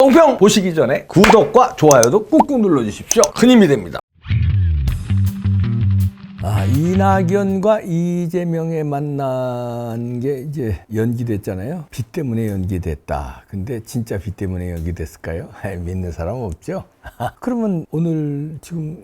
똥평 보시기 전에 구독과 좋아요도 꾹꾹 눌러주십시오. 큰 힘이 됩니다. 이낙연과 이재명의 만난 게 이제 연기됐잖아요. 비 때문에 연기됐다. 근데 진짜 비 때문에 연기됐을까요? 믿는 사람 없죠? 그러면 오늘 지금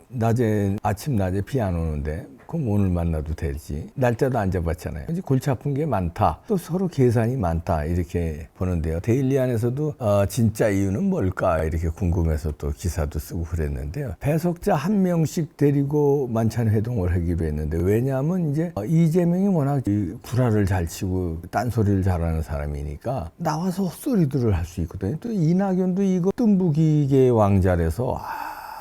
아침 낮에 비 안 오는데 그럼 오늘 만나도 되지. 날짜도 안 잡았잖아요. 이제 골치 아픈 게 많다. 또 서로 계산이 많다. 이렇게 보는데요. 데일리 안에서도 진짜 이유는 뭘까? 이렇게 궁금해서 또 기사도 쓰고 그랬는데요. 배석자 한 명씩 데리고 만찬 회동을 하기로 했는데, 왜냐하면 이제 이재명이 워낙 구라를 잘 치고 딴소리를 잘하는 사람이니까 나와서 헛소리들을 할 수 있거든요. 또 이낙연도 이거 뜸부기계 왕자라서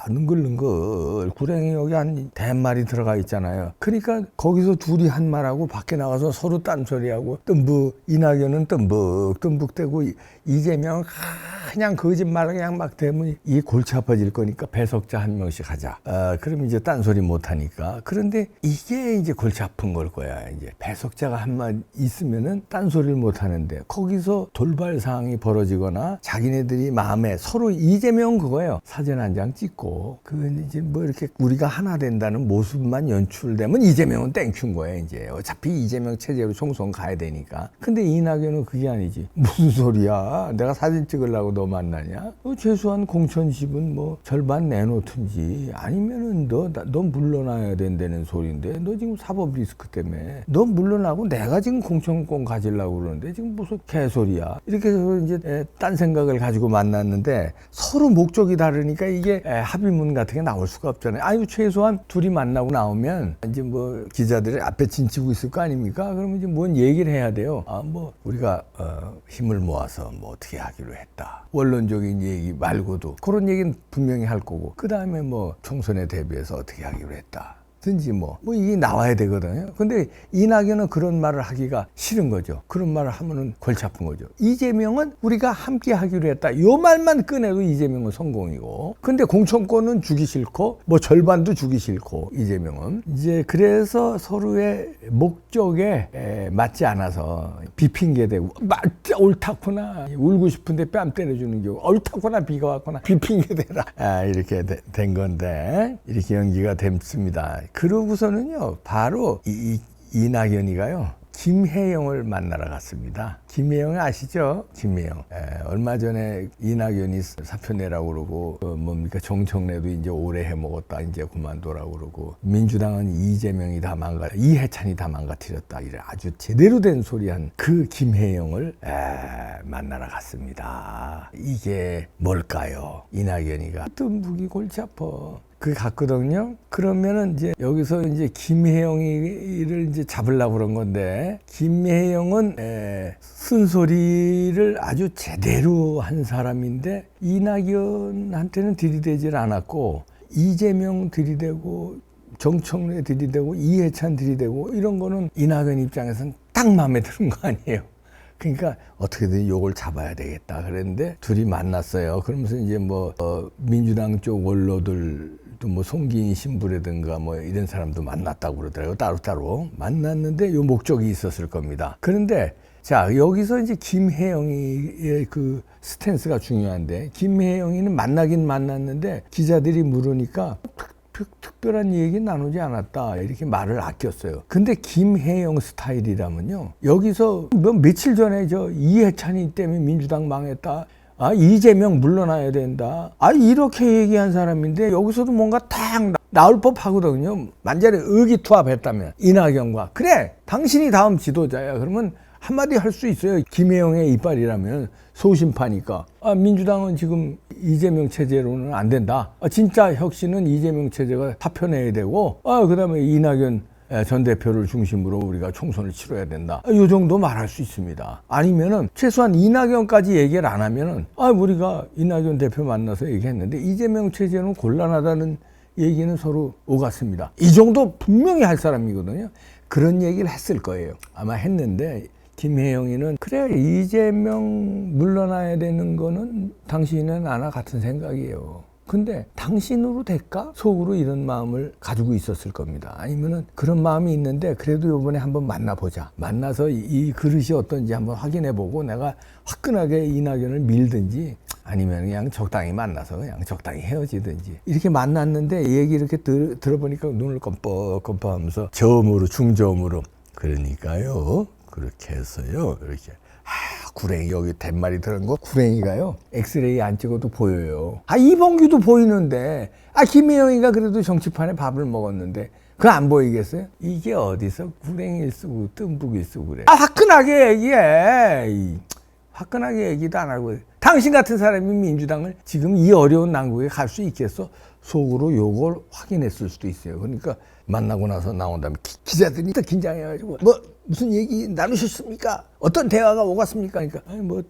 능글능글 구랭이 여기 한 대마리 들어가 있잖아요. 그러니까 거기서 둘이 한 말하고 밖에 나가서 서로 딴소리하고 이낙연은 뜸북대고 이재명은 그냥 거짓말을 그냥 막 대면 이 골치 아파질 거니까 배석자 한 명씩 하자. 그럼 이제 딴소리 못 하니까. 그런데 이게 이제 골치 아픈 걸 거야. 이제 배석자가 한 말 있으면은 딴소리를 못 하는데, 거기서 돌발 상황이 벌어지거나 자기네들이 마음에 서로 이재명 그거예요. 사진 한 장 찍고 그 이제 뭐 이렇게 우리가 하나 된다는 모습만 연출되면 이재명은 땡큐인 거예요. 이제 어차피 이재명 체제로 총선 가야 되니까. 근데 이낙연은 그게 아니지. 무슨 소리야? 내가 사진 찍으려고 너 만나냐? 최소한 공천집은 뭐 절반 내놓든지, 아니면은 너 물러나야 된다는 소리인데, 너 지금 사법 리스크 때문에 너 물러나고 내가 지금 공천권 가지려고 그러는데 지금 무슨 개소리야? 이렇게 해서 이제 딴 생각을 가지고 만났는데, 서로 목적이 다르니까 이게 합의문 같은 게 나올 수가 없잖아요. 아유, 최소한 둘이 만나고 나오면 이제 뭐 기자들이 앞에 진치고 있을 거 아닙니까? 그러면 이제 뭔 얘기를 해야 돼요. 뭐 우리가 힘을 모아서 뭐 어떻게 하기로 했다. 원론적인 얘기 말고도 그런 얘기는 분명히 할 거고, 그 다음에 뭐 총선에 대비해서 어떻게 하기로 했다. 든지 뭐 이게 나와야 되거든요. 근데 이낙연은 그런 말을 하기가 싫은 거죠. 그런 말을 하면은 골치 아픈 거죠. 이재명은 우리가 함께 하기로 했다. 요 말만 꺼내도 이재명은 성공이고, 근데 공천권은 주기 싫고 뭐 절반도 주기 싫고, 이재명은 이제 그래서 서로의 목적에 맞지 않아서 비핑계대고 맞자 옳다구나, 울고 싶은데 뺨 때려주는 경우, 옳다구나, 비가 왔구나, 비핑계대라, 이렇게 된 건데, 이렇게 연기가 됐습니다. 그러고서는요, 바로 이낙연이가요, 김혜영을 만나러 갔습니다. 김혜영 아시죠? 김혜영. 얼마 전에 이낙연이 사표 내라고 그러고, 정청래도 이제 오래 해먹었다, 이제 그만둬라고 그러고, 민주당은 이재명이 다 이해찬이 다 망가뜨렸다, 이래 아주 제대로 된 소리 한 그 김혜영을 만나러 갔습니다. 이게 뭘까요? 이낙연이가 뜸북이 골치 아파. 그게 갔거든요. 그러면은 이제 여기서 이제 김혜영이를 이제 잡으려고 그런 건데, 김혜영은 쓴소리를 아주 제대로 한 사람인데, 이낙연한테는 들이대질 않았고, 이재명 들이대고, 정청래 들이대고, 이해찬 들이대고, 이런 거는 이낙연 입장에서는 딱 마음에 드는 거 아니에요. 그러니까 어떻게든 요걸 잡아야 되겠다 그랬는데, 둘이 만났어요. 그러면서 이제 민주당 쪽 원로들, 뭐 송기인 신부라든가 뭐 이런 사람도 만났다고 그러더라고요. 따로따로 만났는데 요 목적이 있었을 겁니다. 그런데 자, 여기서 이제 김혜영이의 그 스탠스가 중요한데, 김혜영이는 만나긴 만났는데 기자들이 물으니까 특별한 얘기 나누지 않았다, 이렇게 말을 아꼈어요. 근데 김혜영 스타일이라면요, 여기서 며칠 전에 이해찬이 때문에 민주당 망했다, 이재명 물러나야 된다, 이렇게 얘기한 사람인데, 여기서도 뭔가 딱 나올 법하거든요. 만약에 의기투합했다면 이낙연과, 그래 당신이 다음 지도자야, 그러면 한마디 할 수 있어요. 김혜영의 이빨이라면 소심파니까. 민주당은 지금 이재명 체제로는 안 된다. 진짜 혁신은 이재명 체제가 파편해야 되고, 그 다음에 이낙연 전 대표를 중심으로 우리가 총선을 치러야 된다. 이 정도 말할 수 있습니다. 아니면은 최소한 이낙연까지 얘기를 안 하면은, 우리가 이낙연 대표 만나서 얘기했는데 이재명 체제는 곤란하다는 얘기는 서로 오갔습니다. 이 정도 분명히 할 사람이거든요. 그런 얘기를 했을 거예요. 아마 했는데, 김혜영이는 그래, 이재명 물러나야 되는 거는 당신은 아나 같은 생각이에요. 근데 당신으로 될까? 속으로 이런 마음을 가지고 있었을 겁니다. 아니면은 그런 마음이 있는데 그래도 이번에 한번 만나보자. 만나서 이 그릇이 어떤지 한번 확인해보고 내가 화끈하게 이낙연을 밀든지 아니면 그냥 적당히 만나서 그냥 적당히 헤어지든지. 이렇게 만났는데 얘기 이렇게 들어보니까 눈을 껌뻑껌뻑하면서 저음으로 중저음으로 그러니까요. 그렇게 해서요. 이렇게 구랭이 여기 댄말이 들은 거 구랭이가요 엑스레이 안 찍어도 보여요. 이봉규도 보이는데 김혜영이가 그래도 정치판에 밥을 먹었는데 그거 안 보이겠어요? 이게 어디서 구랭이를 쓰고 뜸북이 쓰고 그래. 화끈하게 얘기해. 화끈하게 얘기도 안 하고. 당신 같은 사람이 민주당을 지금 이 어려운 난국에 갈 수 있겠어? 속으로 요걸 확인했을 수도 있어요. 그러니까 만나고 나서 나온 다음에 기자들이 또 긴장해가지고 무슨 얘기 나누셨습니까? 어떤 대화가 오갔습니까? 그러니까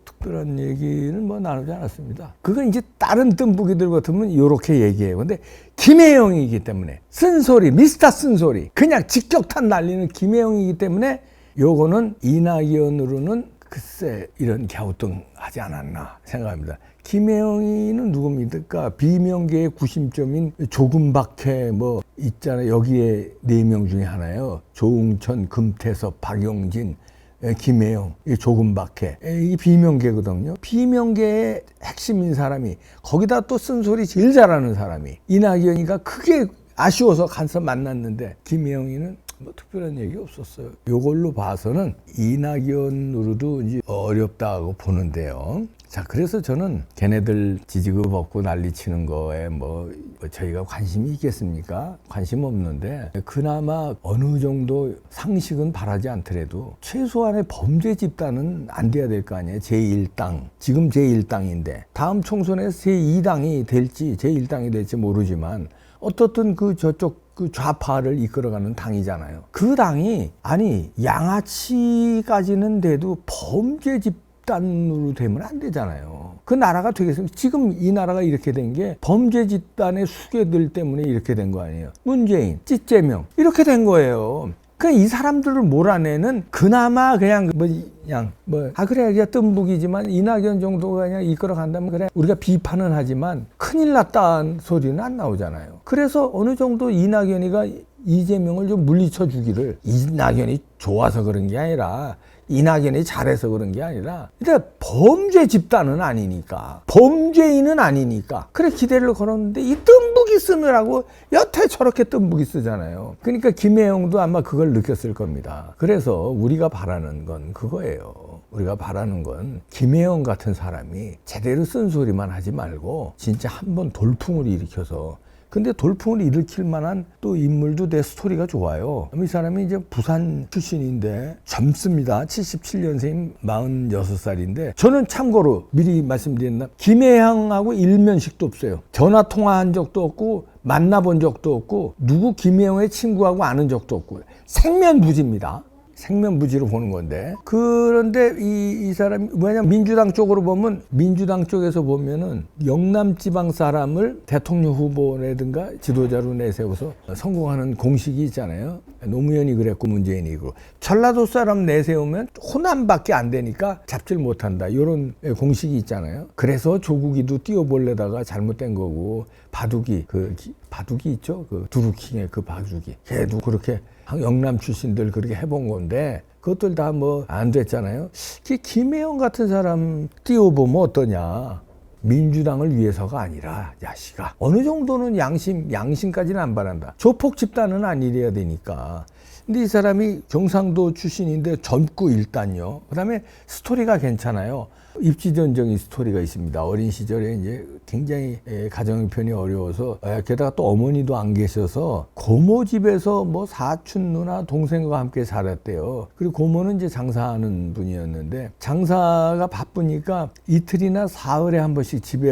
특별한 얘기는 나누지 않았습니다. 그건 이제 다른 뜸부기들 같으면 요렇게 얘기해요. 근데 김혜영이기 때문에 쓴소리, 미스터 쓴소리, 그냥 직격탄 날리는 김혜영이기 때문에 요거는 이낙연으로는 글쎄 이런 갸우뚱하지 않았나 생각합니다. 김혜영이는 누굽니까? 비명계의 구심점인 조금박해 있잖아요. 여기에 4명 중에 하나예요. 조응천, 금태섭, 박용진, 김혜영, 조금박해. 이 비명계거든요. 비명계의 핵심인 사람이 거기다 또 쓴소리 제일 잘하는 사람이 이낙연이가 크게 아쉬워서 가서 만났는데 김혜영이는 특별한 얘기 없었어요. 요걸로 봐서는 이낙연으로도 이제 어렵다고 보는데요. 자, 그래서 저는 걔네들 지지급 없고 난리치는 거에 저희가 관심이 있겠습니까? 관심 없는데 그나마 어느 정도 상식은 바라지 않더라도 최소한의 범죄 집단은 안 돼야 될 거 아니에요. 제1당. 지금 제1당인데 다음 총선에서 제2당이 될지 제1당이 될지 모르지만 어떻든 저쪽 좌파를 이끌어가는 당이잖아요. 그 당이 양아치까지는 돼도 범죄 집단으로 되면 안 되잖아요. 그 나라가 되겠습니까? 지금 이 나라가 이렇게 된 게 범죄 집단의 수괴들 때문에 이렇게 된 거 아니에요. 문재인, 찌째명 이렇게 된 거예요. 이 사람들을 몰아내는 그나마 그래 그냥 뜸북이지만 이낙연 정도가 그냥 이끌어 간다면 그래 우리가 비판은 하지만 큰일 났다는 소리는 안 나오잖아요. 그래서 어느 정도 이낙연이가 이재명을 좀 물리쳐 주기를 이낙연이 좋아서 그런 게 아니라 이낙연이 잘해서 그런 게 아니라 근데 범죄 집단은 아니니까 범죄인은 아니니까 그래 기대를 걸었는데 이 뜸북이 쓰느라고 여태 저렇게 뜸북이 쓰잖아요. 그러니까 김혜영도 아마 그걸 느꼈을 겁니다. 그래서 우리가 바라는 건 그거예요. 우리가 바라는 건 김혜영 같은 사람이 제대로 쓴소리만 하지 말고 진짜 한번 돌풍을 일으켜서 근데 돌풍을 일으킬 만한 또 인물도 내 스토리가 좋아요. 이 사람이 이제 부산 출신인데 젊습니다. 77년생 46살인데 저는 참고로 미리 말씀드렸나 김혜영하고 일면식도 없어요. 전화 통화한 적도 없고 만나본 적도 없고 누구 김혜영의 친구하고 아는 적도 없고 생면부지입니다. 생면부지로 보는 건데 그런데 이 사람이 왜냐면 민주당 쪽으로 보면 민주당 쪽에서 보면은 영남 지방 사람을 대통령 후보라든가 지도자로 내세워서 성공하는 공식이 있잖아요. 노무현이 그랬고 문재인이 그랬고 전라도 사람 내세우면 호남밖에 안 되니까 잡질 못한다 이런 공식이 있잖아요. 그래서 조국이도 띄워보려다가 잘못된 거고 바둑이 바둑이 있죠. 두루킹의 바둑이 걔도 그렇게 영남 출신들 그렇게 해본 건데 그것들 다 안 됐잖아요. 김혜영 같은 사람 띄워보면 어떠냐. 민주당을 위해서가 아니라 야시가 어느 정도는 양심까지는 안 바란다. 조폭 집단은 아니래야 되니까. 근데 이 사람이 경상도 출신인데 젊고 일단요. 그다음에 스토리가 괜찮아요. 입지전적인 스토리가 있습니다. 어린 시절에 이제 굉장히 가정 형편이 어려워서 게다가 또 어머니도 안 계셔서 고모 집에서 사촌 누나 동생과 함께 살았대요. 그리고 고모는 이제 장사하는 분이었는데 장사가 바쁘니까 이틀이나 사흘에 한 번씩 집에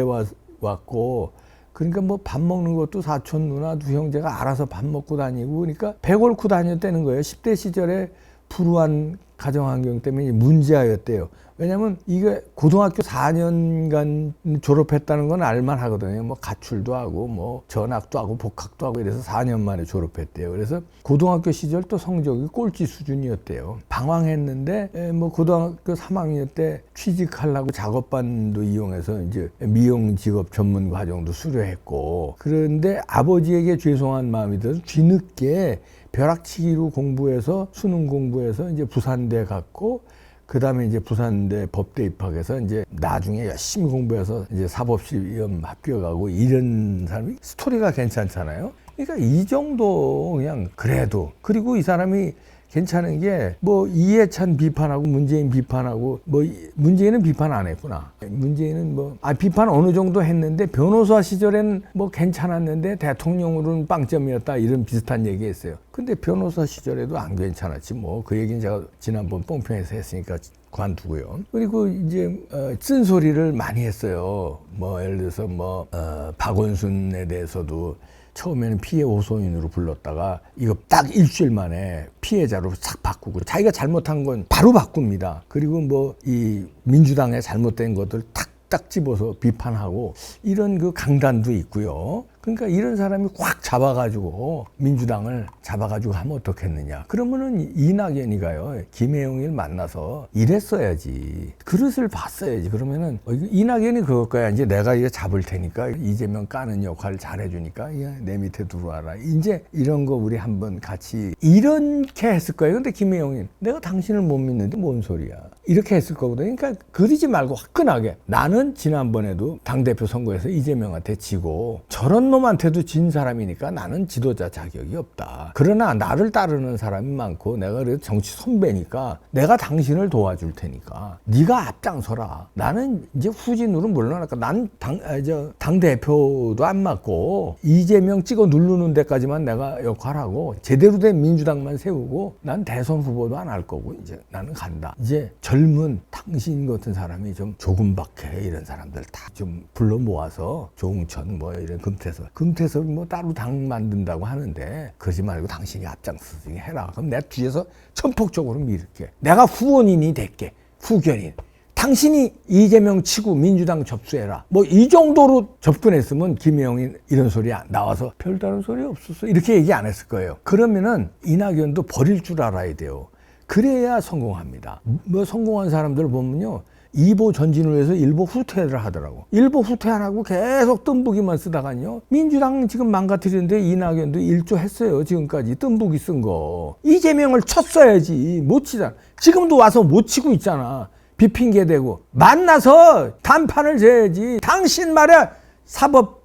왔고 그러니까 밥 먹는 것도 사촌 누나 두 형제가 알아서 밥 먹고 다니고 그러니까 배 앓고 다녔다는 거예요. 10대 시절에 불우한 가정환경 때문에 문제아였대요. 왜냐면 이게 고등학교 4년간 졸업했다는 건 알만하거든요. 뭐 가출도 하고 뭐 전학도 하고 복학도 하고 이래서 4년 만에 졸업했대요. 그래서 고등학교 시절 또 성적이 꼴찌 수준이었대요. 방황했는데 뭐 고등학교 3학년 때 취직하려고 작업반도 이용해서 이제 미용 직업 전문 과정도 수료했고, 그런데 아버지에게 죄송한 마음이 들어서 뒤늦게 벼락치기로 공부해서 수능 공부해서 이제 부산대 갔고, 그 다음에 이제 부산대 법대 입학해서 이제 나중에 열심히 공부해서 이제 사법시험 합격하고 이런 사람이 스토리가 괜찮잖아요. 그러니까 이 정도 그냥 그래도. 그리고 이 사람이 괜찮은 게 뭐 이해찬 비판하고 문재인 비판하고 뭐 문재인은 비판 안 했구나. 문재인은 뭐 비판 어느 정도 했는데 변호사 시절엔 뭐 괜찮았는데 대통령으로는 빵점이었다 이런 비슷한 얘기했어요. 근데 변호사 시절에도 안 괜찮았지 뭐. 그 얘기는 제가 지난번 뽕평에서 했으니까 관두고요. 그리고 이제 쓴소리를 많이 했어요. 뭐 예를 들어서 뭐 박원순에 대해서도 처음에는 피해 호소인으로 불렀다가 이거 딱 일주일 만에 피해자로 싹 바꾸고 자기가 잘못한 건 바로 바꿉니다. 그리고 뭐 이 민주당의 잘못된 것들 탁탁 집어서 비판하고 이런 그 강단도 있고요. 그러니까 이런 사람이 꽉 잡아가지고 민주당을 잡아가지고 하면 어떻겠느냐. 그러면은 이낙연이가요, 김혜영을 만나서 이랬어야지. 그릇을 봤어야지. 그러면은 이낙연이 그럴 거야. 이제 내가 이거 잡을 테니까 이재명 까는 역할을 잘해주니까 내 밑에 들어와라. 이제 이런 거 우리 한번 같이 이렇게 했을 거예요. 근데 김혜영이 내가 당신을 못 믿는데 뭔 소리야. 이렇게 했을 거거든요. 그러니까 그러지 말고 화끈하게. 나는 지난번에도 당대표 선거에서 이재명한테 지고 저런 놈한테도 진 사람이니까 나는 지도자 자격이 없다. 그러나 나를 따르는 사람이 많고 내가 그래도 정치 선배니까 내가 당신을 도와줄 테니까 네가 앞장서라. 나는 이제 후진으로 물러날까. 난 당대표도 안 맡고 이재명 찍어 누르는 데까지만 내가 역할하고 제대로 된 민주당만 세우고 난 대선 후보도 안 할 거고 이제 나는 간다. 이제 젊은 당신 같은 사람이 좀 조금밖에 이런 사람들 다 좀 불러 모아서 조응천 뭐 이런 금태섭 뭐 따로 당 만든다고 하는데 그러지 말고 당신이 앞장서서 해라. 그럼 내가 뒤에서 전폭적으로 밀게. 내가 후원인이 될게. 후견인. 당신이 이재명 치고 민주당 접수해라. 뭐 이 정도로 접근했으면 김혜영이 이런 소리 나와서 별다른 소리 없었어. 이렇게 얘기 안 했을 거예요. 그러면은 이낙연도 버릴 줄 알아야 돼요. 그래야 성공합니다. 뭐 성공한 사람들 보면요. 2보 전진을 위해서 1보 후퇴를 하더라고. 1보 후퇴 안 하고 계속 뜸부기만 쓰다가요. 민주당 지금 망가뜨리는데 이낙연도 1조 했어요. 지금까지 뜸부기 쓴 거. 이재명을 쳤어야지. 못 치잖아. 지금도 와서 못 치고 있잖아. 비핑계 대고. 만나서 단판을 재야지. 당신 말이야. 사법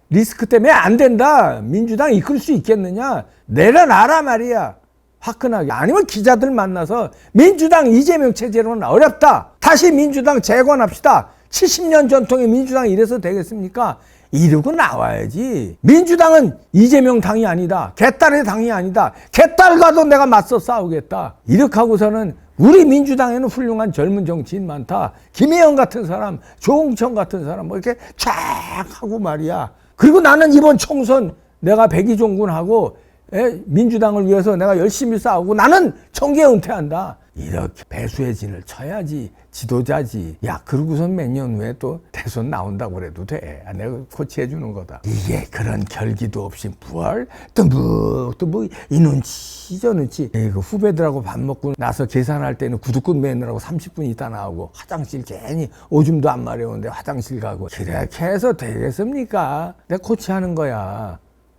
리스크 때문에 안 된다. 민주당 이끌 수 있겠느냐. 내려놔라 말이야. 화끈하게. 아니면 기자들 만나서 민주당 이재명 체제로는 어렵다. 다시 민주당 재건합시다. 70년 전통의 민주당이 이래서 되겠습니까? 이러고 나와야지. 민주당은 이재명 당이 아니다. 개딸의 당이 아니다. 개딸과도 내가 맞서 싸우겠다. 이렇게 하고서는 우리 민주당에는 훌륭한 젊은 정치인 많다. 김혜영 같은 사람, 조응천 같은 사람 뭐 이렇게 쫙 하고 말이야. 그리고 나는 이번 총선 내가 백의종군하고 민주당을 위해서 내가 열심히 싸우고 나는 정계 은퇴한다. 이렇게 배수의 진을 쳐야지. 지도자지. 야, 그러고선 몇 년 후에 또 대선 나온다고 그래도 돼. 내가 코치해 주는 거다. 이게 그런 결기도 없이 뭘 또 이 눈치 저 눈치. 그 후배들하고 밥 먹고 나서 계산할 때는 구두끈 매느라고 30분 있다 나오고 화장실 괜히 오줌도 안 마려운데 화장실 가고 그렇게 해서 되겠습니까? 내가 코치하는 거야.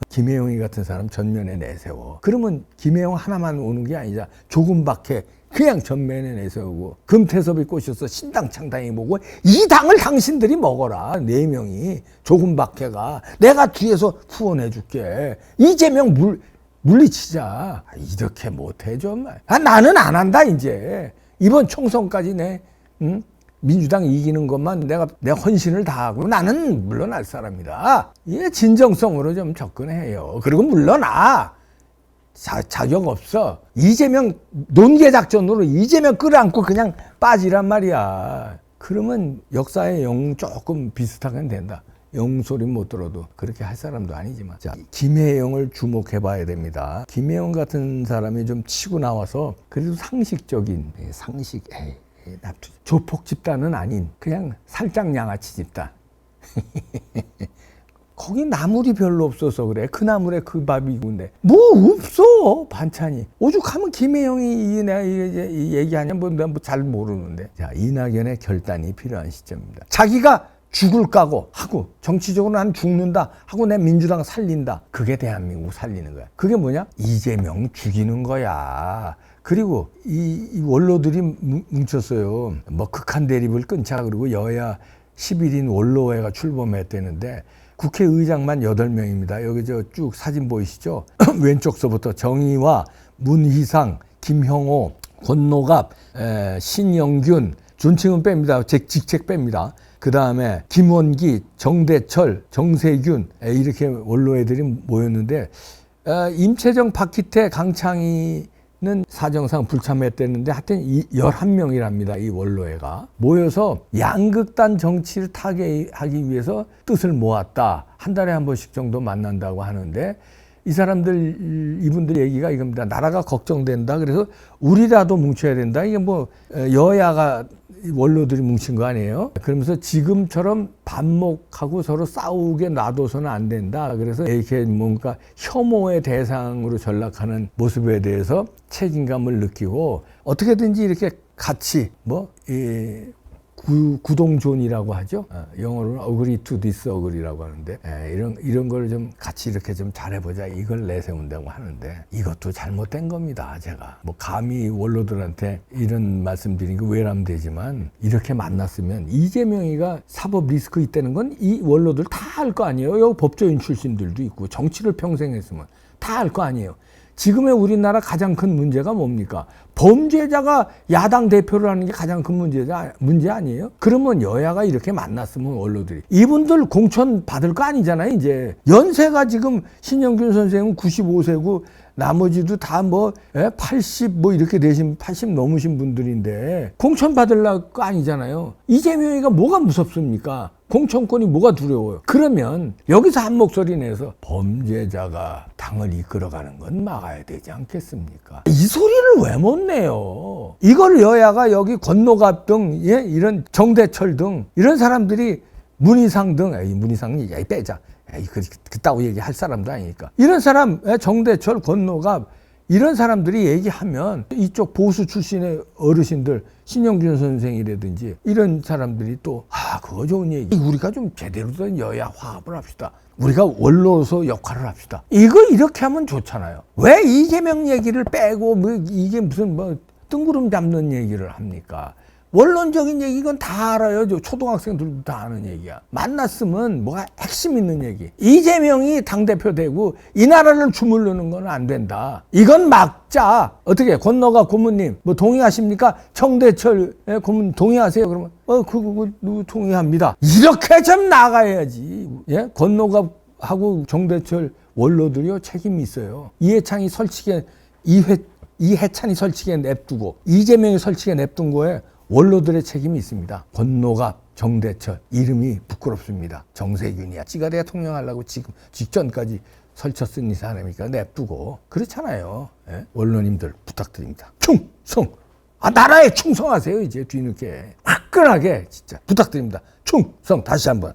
김혜영이 같은 사람 전면에 내세워. 그러면 김혜영 하나만 오는 게 아니라 조금밖에 그냥 전면에 내세우고 금태섭이 꼬셔서 신당 창당이 뭐고 이 당을 당신들이 먹어라. 4명이 조금밖에가 내가 뒤에서 후원해 줄게. 이재명 물리치자. 이렇게 못해 좀. 나는 안 한다 이제. 이번 총선까지 민주당 이기는 것만 내가 헌신을 다하고 나는 물러날 사람이다. 이 진정성으로 좀 접근해요. 그리고 물러나. 자격 없어. 이재명 논개 작전으로 이재명 끌어안고 그냥 빠지란 말이야. 그러면 역사의 영 조금 비슷하게 된다. 영소리 못 들어도 그렇게 할 사람도 아니지만. 자, 김혜영을 주목해 봐야 됩니다. 김혜영 같은 사람이 좀 치고 나와서 그래도 상식적인, 상식, 조폭 집단은 아닌 그냥 살짝 양아치 집단. 거기 나물이 별로 없어서 그래. 그 나물에 그 밥이 근데 뭐 없어 반찬이. 오죽하면 김혜영이 내가 얘기하냐 뭐 잘 모르는데. 자, 이낙연의 결단이 필요한 시점입니다. 자기가 죽을 까고 하고 정치적으로 난 죽는다 하고 내 민주당 살린다. 그게 대한민국 살리는 거야. 그게 뭐냐? 이재명 죽이는 거야. 그리고 이 원로들이 뭉쳤어요. 뭐 극한 대립을 끊자 그리고 여야 11인 원로회가 출범했다는데 국회의장만 8명입니다. 여기 쭉 사진 보이시죠? 왼쪽서부터 정의와 문희상, 김형호, 권노갑, 신영균, 존칭은 뺍니다. 직책 뺍니다. 그 다음에 김원기, 정대철, 정세균 이렇게 원로애들이 모였는데 임채정, 박희태, 강창희는 사정상 불참했다는데 하여튼 11명이랍니다. 이 원로회가 모여서 양극단 정치를 타개하기 위해서 뜻을 모았다. 한 달에 한 번씩 정도 만난다고 하는데 이 사람들 이분들 얘기가 이겁니다. 나라가 걱정된다. 그래서 우리라도 뭉쳐야 된다. 이게 뭐 여야가 원로들이 뭉친 거 아니에요? 그러면서 지금처럼 반목하고 서로 싸우게 놔둬서는 안 된다. 그래서 이렇게 뭔가 혐오의 대상으로 전락하는 모습에 대해서 책임감을 느끼고 어떻게든지 이렇게 같이 구동존이라고 하죠. 영어로는 agree to disagree라고 하는데 이런 걸 좀 같이 이렇게 좀 잘해보자 이걸 내세운다고 하는데 이것도 잘못된 겁니다. 제가 뭐 감히 원로들한테 이런 말씀드린 게 외람되지만 이렇게 만났으면 이재명이가 사법 리스크 있다는 건 이 원로들 다 알 거 아니에요. 여기 법조인 출신들도 있고 정치를 평생 했으면 다 알 거 아니에요. 지금의 우리나라 가장 큰 문제가 뭡니까? 범죄자가 야당 대표를 하는 게 가장 큰 문제 아니에요? 그러면 여야가 이렇게 만났으면 원로들이 이분들 공천 받을 거 아니잖아요. 이제 연세가 지금 신영균 선생은 95세고 나머지도 다 80 이렇게 되신 80 넘으신 분들인데 공천 받을 거 아니잖아요. 이재명이가 뭐가 무섭습니까? 공천권이 뭐가 두려워요? 그러면 여기서 한 목소리 내서 범죄자가 당을 이끌어가는 건 막아야 되지 않겠습니까? 이 소리를 왜 못 내요? 이걸 여야가 여기 권노갑 등 이런 정대철 등 이런 사람들이 문희상 등 문희상은 빼자. 그따구 얘기할 사람도 아니니까. 이런 사람 정대철, 권노갑 이런 사람들이 얘기하면 이쪽 보수 출신의 어르신들 신영균 선생이라든지 이런 사람들이 또 그거 좋은 얘기. 우리가 좀 제대로 된 여야 화합을 합시다. 우리가 원로서 역할을 합시다. 이거 이렇게 하면 좋잖아요. 왜 이재명 얘기를 빼고 이게 무슨 뜬구름 잡는 얘기를 합니까? 원론적인 얘기 이건 다 알아요. 초등학생들도 다 아는 얘기야. 만났으면 뭐가 핵심 있는 얘기. 이재명이 당대표 되고 이 나라를 주물르는 건 안 된다. 이건 막자. 어떻게 권노갑 고문님 동의하십니까? 정대철 고문 동의하세요? 그러면 그거 동의합니다. 이렇게 좀 나가야지. 예? 권노갑하고 정대철 원로들이요 책임이 있어요. 이해찬이 설치게 이해찬이 설치게 냅두고 이재명이 설치게 냅둔 거에 원로들의 책임이 있습니다. 권노갑, 정대철 이름이 부끄럽습니다. 정세균이야. 지가 대통령 하려고 지금 직전까지 설쳤은 이 사람이니까 냅두고 그렇잖아요. 예? 원로님들 부탁드립니다. 충성! 나라에 충성하세요. 이제 뒤늦게 화끈하게 진짜 부탁드립니다. 충성! 다시 한번.